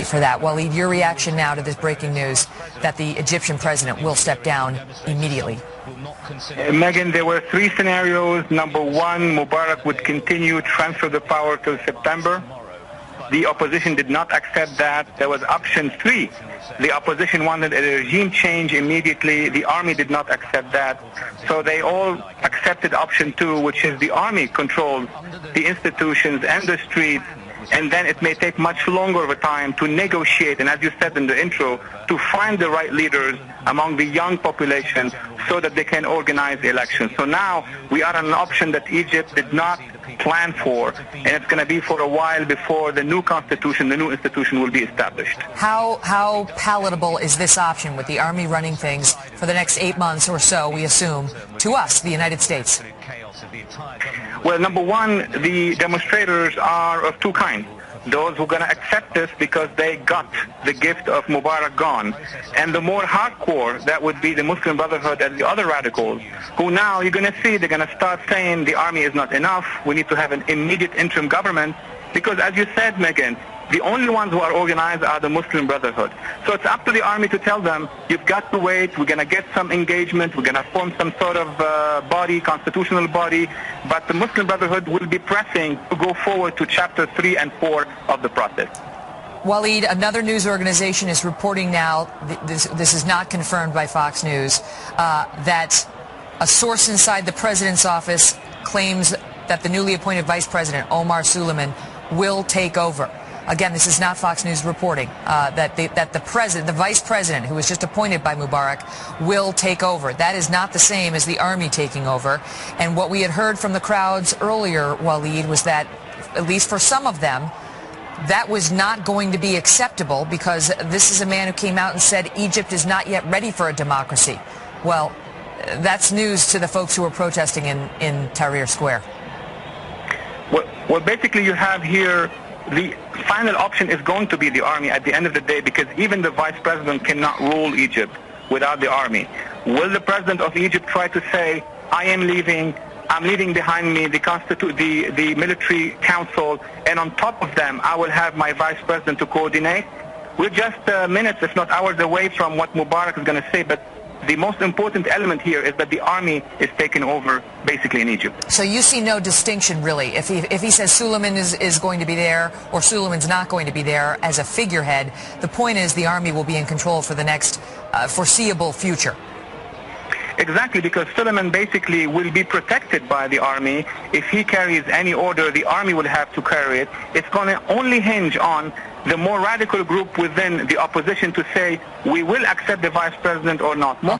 wait for that. Walid, your reaction now to this breaking news that the Egyptian president will step down immediately. Megyn, there were three scenarios. Number one, Mubarak would continue transfer the power till September. The opposition did not accept that. There was option three. The opposition wanted a regime change immediately. The army did not accept that. So they all accepted option two, which is the army controls the institutions and the streets, and then it may take much longer of a time to negotiate, and as you said in the intro, to find the right leaders among the young population so that they can organize the elections. So now we are on an option that Egypt did not plan for, and it's going to be for a while before the new constitution, the new institution will be established. How palatable is this option with the army running things for the next 8 months or so, we assume, to us, the United States? Well, number one, the demonstrators are of two kinds. Those who are going to accept this because they got the gift of Mubarak gone. And the more hardcore, that would be the Muslim Brotherhood and the other radicals, who now you're going to see they're going to start saying the army is not enough, we need to have an immediate interim government. Because as you said, Megyn, the only ones who are organized are the Muslim Brotherhood. So it's up to the army to tell them, you've got to wait, we're going to get some engagement, we're going to form some sort of body, constitutional body, but the Muslim Brotherhood will be pressing to go forward to chapter 3 and 4 of the process. Walid, another news organization is reporting now, this is not confirmed by Fox News, that a source inside the president's office claims that the newly appointed vice president, Omar Suleiman, will take over. Again, this is not Fox News reporting, that the vice president, who was just appointed by Mubarak, will take over. That is not the same as the army taking over. And what we had heard from the crowds earlier, Walid, was that, at least for some of them, that was not going to be acceptable because this is a man who came out and said Egypt is not yet ready for a democracy. Well, that's news to the folks who are protesting in Tahrir Square. Well, basically you have here the final option is going to be the army at the end of the day, because even the vice president cannot rule Egypt without the army. Will the president of Egypt try to say, I am leaving, I'm leaving behind me the military council, and on top of them I will have my vice president to coordinate? We're just minutes, if not hours, away from what Mubarak is going to say, but the most important element here is that the army is taking over basically in Egypt. So you see no distinction really. If he says Suleiman is going to be there or Suleiman's not going to be there as a figurehead, the point is the army will be in control for the next foreseeable future. Exactly, because Suleiman basically will be protected by the army. If he carries any order, the army will have to carry it. It's going to only hinge on the more radical group within the opposition to say, we will accept the vice president or not.